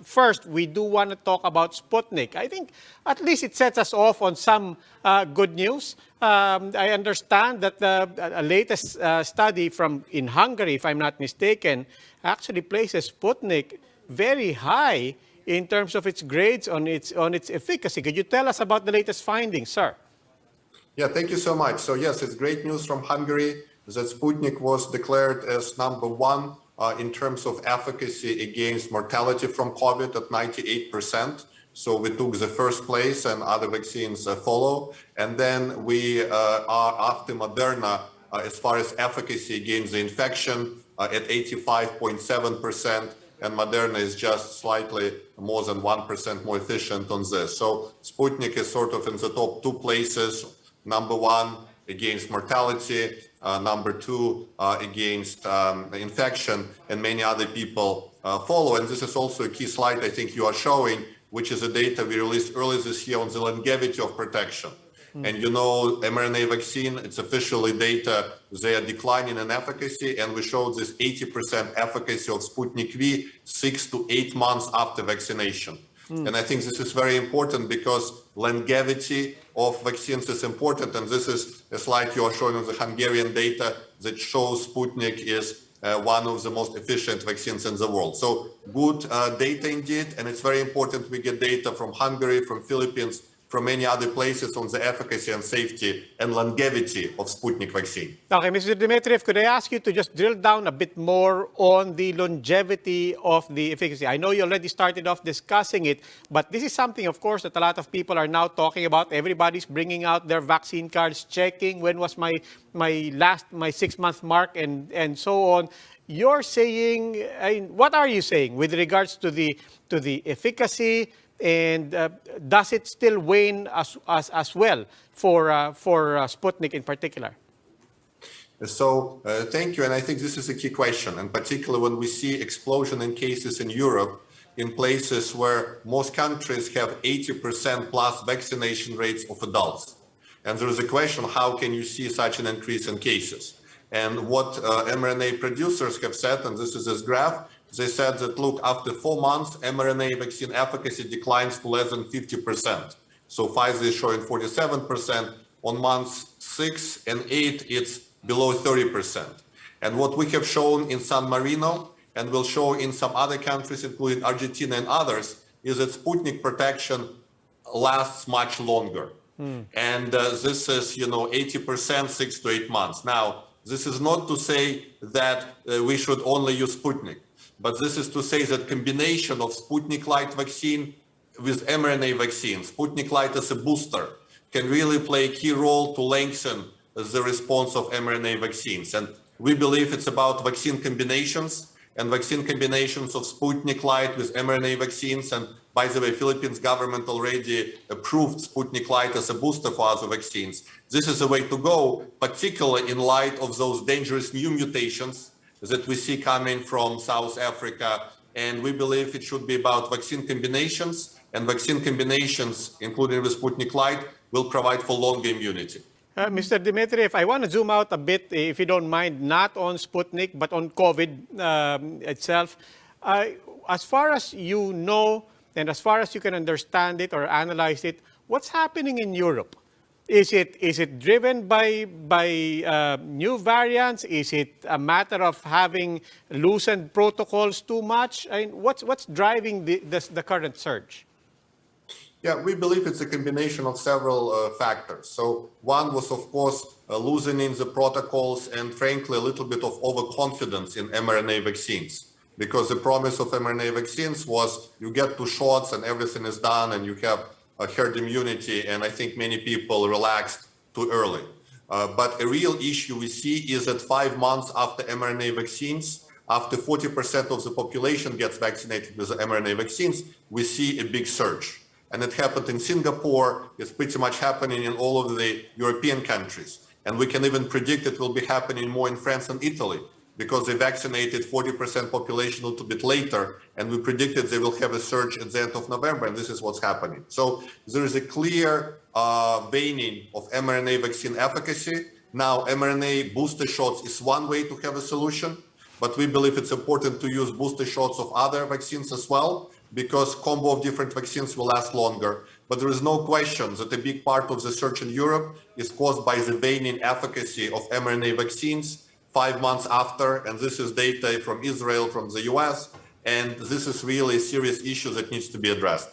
first, we do want to talk about Sputnik. I think at least it sets us off on some good news. I understand that a latest study in Hungary, if I'm not mistaken, actually places Sputnik very high in terms of its grades on its efficacy. Could you tell us about the latest findings, sir? Yeah, thank you so much. So yes, it's great news from Hungary that Sputnik was declared as #1 in terms of efficacy against mortality from COVID at 98%. So we took the first place and other vaccines follow. And then we are after Moderna as far as efficacy against the infection at 85.7%. And Moderna is just slightly more than 1% more efficient on this. So Sputnik is sort of in the top 2 places, #1 against mortality, #2 against infection, and many other people follow. And this is also a key slide I think you are showing, which is the data we released earlier this year on the longevity of protection. And you know, mRNA vaccine, it's officially data, they are declining in efficacy, and we showed this 80% efficacy of Sputnik V 6 to 8 months after vaccination. And I think this is very important because longevity of vaccines is important, and this is a slide you are showing on the Hungarian data that shows Sputnik is one of the most efficient vaccines in the world. So good data indeed, and it's very important we get data from Hungary, from Philippines, from many other places on the efficacy and safety and longevity of Sputnik vaccine. Okay, Mr. Dmitriev, could I ask you to just drill down a bit more on the longevity of the efficacy? I know you already started off discussing it, but this is something, of course, that a lot of people are now talking about. Everybody's bringing out their vaccine cards, checking when was my 6-month mark and so on. You're saying, what are you saying with regards to the efficacy? And does it still wane as well for Sputnik in particular? So thank you, and I think this is a key question, and particularly when we see explosion in cases in Europe, in places where most countries have 80% plus vaccination rates of adults. And there is a question, how can you see such an increase in cases? And what mRNA producers have said, and this is this graph, they said that, look, after 4 months, mRNA vaccine efficacy declines to less than 50%. So Pfizer is showing 47%. On months 6 and 8, it's below 30%. And what we have shown in San Marino, and will show in some other countries, including Argentina and others, is that Sputnik protection lasts much longer. And this is, 80%, 6 to 8 months. Now, this is not to say that we should only use Sputnik. But this is to say that combination of Sputnik Light vaccine with mRNA vaccine, Sputnik Light as a booster, can really play a key role to lengthen the response of mRNA vaccines. And we believe it's about vaccine combinations, and vaccine combinations of Sputnik Light with mRNA vaccines. And by the way, Philippines government already approved Sputnik Light as a booster for other vaccines. This is the way to go, particularly in light of those dangerous new mutations that we see coming from South Africa. And we believe it should be about vaccine combinations, and vaccine combinations, including with Sputnik Light, will provide for longer immunity. Mr. Dmitriev, I want to zoom out a bit, if you don't mind, not on Sputnik, but on COVID itself. As far as you know, and as far as you can understand it or analyze it, what's happening in Europe? Is it driven by new variants? Is it a matter of having loosened protocols too much? I mean, what's driving the current surge? Yeah, we believe it's a combination of several factors. So one was, of course, loosening the protocols and, frankly, a little bit of overconfidence in mRNA vaccines. Because the promise of mRNA vaccines was you get 2 shots and everything is done and you have herd immunity, and I think many people relaxed too early. But a real issue we see is that 5 months after mRNA vaccines, after 40% of the population gets vaccinated with the mRNA vaccines, we see a big surge. And it happened in Singapore, it's pretty much happening in all of the European countries. And we can even predict it will be happening more in France and Italy, because they vaccinated 40% population a little bit later, and we predicted they will have a surge at the end of November, and this is what's happening. So there is a clear waning of mRNA vaccine efficacy. Now, mRNA booster shots is one way to have a solution, but we believe it's important to use booster shots of other vaccines as well. because combo of different vaccines will last longer. But there is no question that a big part of the surge in Europe is caused by the waning efficacy of mRNA vaccines 5 months after, and this is data from Israel, from the US, and this is really a serious issue that needs to be addressed.